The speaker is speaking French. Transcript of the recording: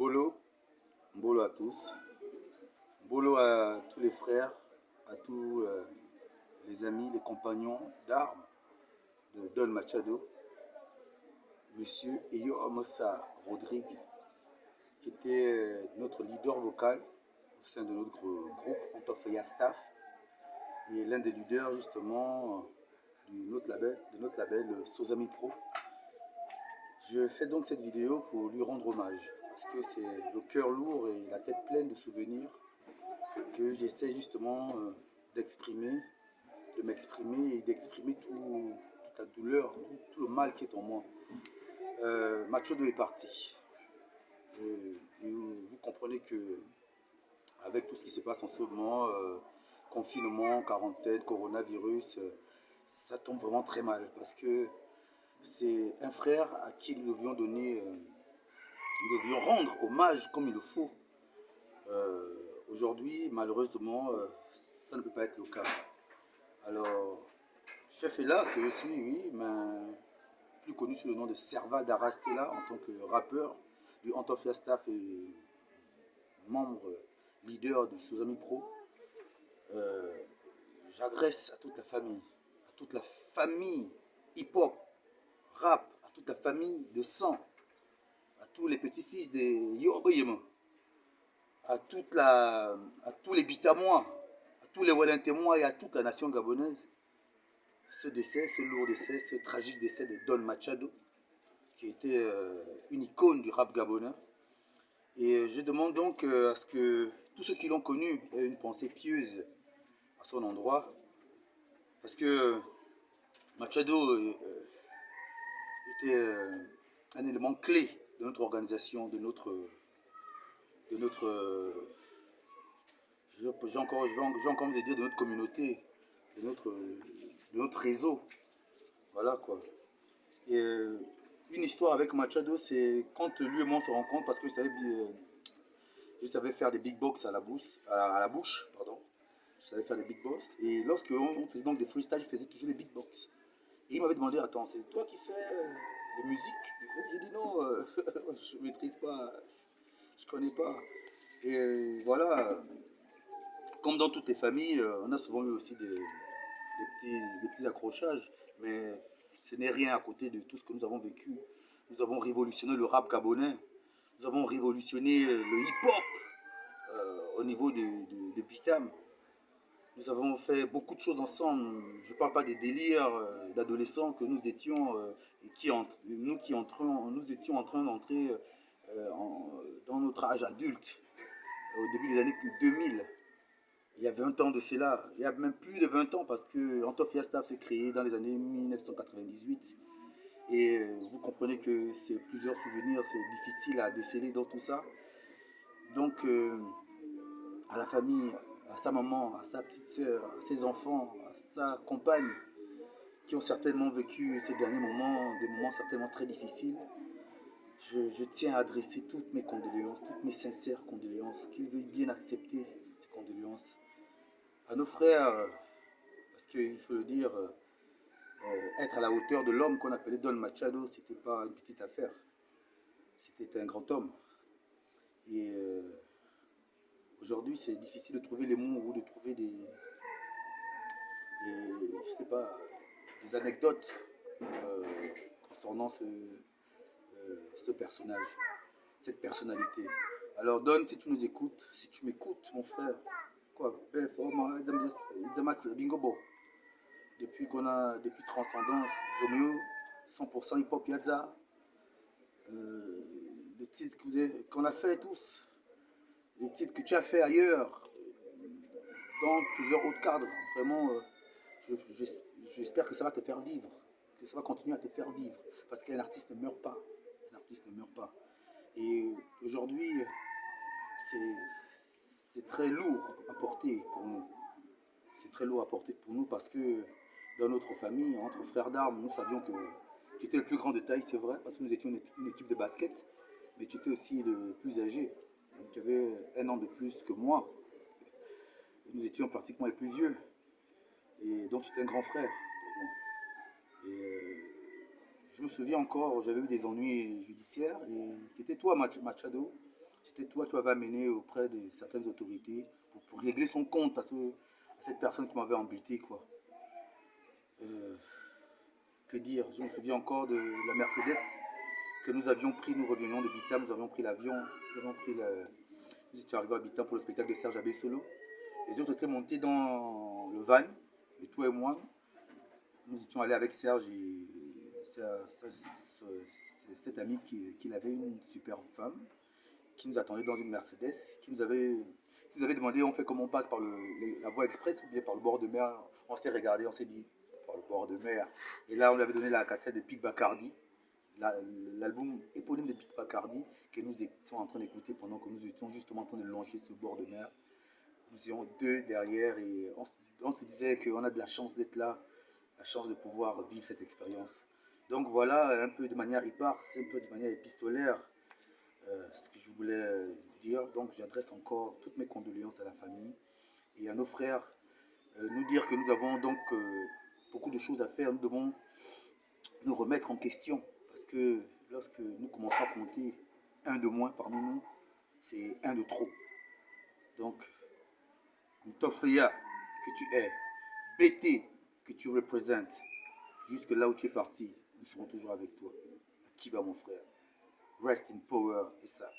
Mbolo, Mbolo à tous, Mbolo à tous les frères, à tous les amis, les compagnons d'armes de Don Machado, Monsieur Eyo Amosa Rodrigue, qui était notre leader vocal au sein de notre groupe Antofeya Staff, et l'un des leaders justement de notre label Sozami Pro. Je fais donc cette vidéo pour lui rendre hommage, parce que c'est le cœur lourd et la tête pleine de souvenirs que j'essaie justement d'exprimer, de m'exprimer et d'exprimer toute la douleur, tout le mal qui est en moi. Machado est parti. Et vous comprenez que avec tout ce qui se passe en ce moment, confinement, quarantaine, coronavirus, ça tombe vraiment très mal, parce que c'est un frère à qui nous devions donner, nous devions rendre hommage comme il le faut. Aujourd'hui, malheureusement, ça ne peut pas être le cas. Alors, Chef est là, que je suis, oui, mais plus connu sous le nom de Serval Darastella en tant que rappeur du Antofia Staff et membre leader de Sozami Pro. J'adresse à toute la famille hip-hop, rap, à toute la famille de sang, à tous les petits-fils des Yoboyema, à tous les Bitamois, à tous les Walentémois et à toute la nation gabonaise, ce décès, ce lourd décès, ce tragique décès de Don Machado, qui était une icône du rap gabonais. Et je demande donc à ce que tous ceux qui l'ont connu aient une pensée pieuse à son endroit, parce que Machado était un élément clé de notre organisation, de notre j'ai encore envie de dire de notre communauté, de notre réseau. Voilà quoi. Et une histoire avec Machado, c'est quand lui et moi on se rencontre, parce que je savais faire des big box à la bouche, pardon. Je savais faire des big box. Et lorsque on faisait donc des freestyles, je faisais toujours des big box. Et il m'avait demandé, attends, c'est toi qui fais les musiques du groupe? J'ai dit non, je ne maîtrise pas, je connais pas. Et voilà, comme dans toutes les familles, on a souvent eu aussi des petits accrochages, mais ce n'est rien à côté de tout ce que nous avons vécu. Nous avons révolutionné le rap gabonais, nous avons révolutionné le hip-hop au niveau de Bitam. Nous avons fait beaucoup de choses ensemble. Je ne parle pas des délires d'adolescents que nous étions, nous étions en train d'entrer dans notre âge adulte, au début des années 2000. Il y a 20 ans de cela, il y a même plus de 20 ans, parce que Antofia Staff s'est créé dans les années 1998. Et vous comprenez que c'est plusieurs souvenirs, c'est difficile à déceler dans tout ça. Donc, à la famille, à sa maman, à sa petite soeur, à ses enfants, à sa compagne, qui ont certainement vécu ces derniers moments, des moments certainement très difficiles, je tiens à adresser toutes mes condoléances, toutes mes sincères condoléances, qu'ils veuillent bien accepter ces condoléances. À nos frères, parce qu'il faut le dire, être à la hauteur de l'homme qu'on appelait Don Machado, c'était pas une petite affaire. C'était un grand homme. Et aujourd'hui, c'est difficile de trouver les mots ou de trouver je sais pas, des anecdotes concernant ce personnage, cette personnalité. Alors Don, si tu nous écoutes, si tu m'écoutes, mon frère, quoi, depuis Transcendance, Zomio, 100% hip-hop Yaza, les titres qu'on a fait tous, les titres que tu as fait ailleurs, dans plusieurs autres cadres, vraiment, j'espère que ça va te faire vivre, que ça va continuer à te faire vivre, parce qu'un artiste ne meurt pas, un artiste ne meurt pas. Et aujourd'hui, c'est très lourd à porter pour nous. C'est très lourd à porter pour nous, parce que dans notre famille, entre frères d'armes, nous savions que tu étais le plus grand de taille, c'est vrai, parce que nous étions une équipe de basket, mais tu étais aussi le plus âgé. Donc, tu avais 1 an de plus que moi. Nous étions pratiquement les plus vieux. Et donc, tu étais un grand frère. Et je me souviens encore, j'avais eu des ennuis judiciaires, et c'était toi, Machado, c'était toi qui m'avais amené auprès de certaines autorités pour régler son compte à cette personne qui m'avait embêté, quoi. Euh, que dire? Je me souviens encore de la Mercedes que nous avions pris, nous revenions de Bita, nous avions pris l'avion, nous étions arrivés à Bita pour le spectacle de Serge Abbé Solo. Les autres étaient montés dans le van, et toi et moi, nous étions allés avec Serge et cet ami qu'il avait, une superbe femme, qui nous attendait dans une Mercedes, qui nous avait demandé, on fait comment on passe par la voie express ou bien par le bord de mer. On s'était regardé, on s'est dit, par le bord de mer. Et là, on lui avait donné la cassette de Pete Bacardi, l'album éponyme de Pete Bacardi, que nous étions en train d'écouter pendant que nous étions justement en train de longer ce bord de mer. Nous étions deux derrière et on se disait qu'on a de la chance d'être là, la chance de pouvoir vivre cette expérience. Donc voilà, un peu de manière éparse, un peu de manière épistolaire, ce que je voulais dire. Donc j'adresse encore toutes mes condoléances à la famille et à nos frères. Nous dire que nous avons donc beaucoup de choses à faire. Nous devons nous remettre en question. Parce que lorsque nous commençons à compter un de moins parmi nous, c'est un de trop. Donc, Ntofria que tu es, BT que tu représentes, jusque là où tu es parti, nous serons toujours avec toi. Akiba mon frère. Rest in power et ça.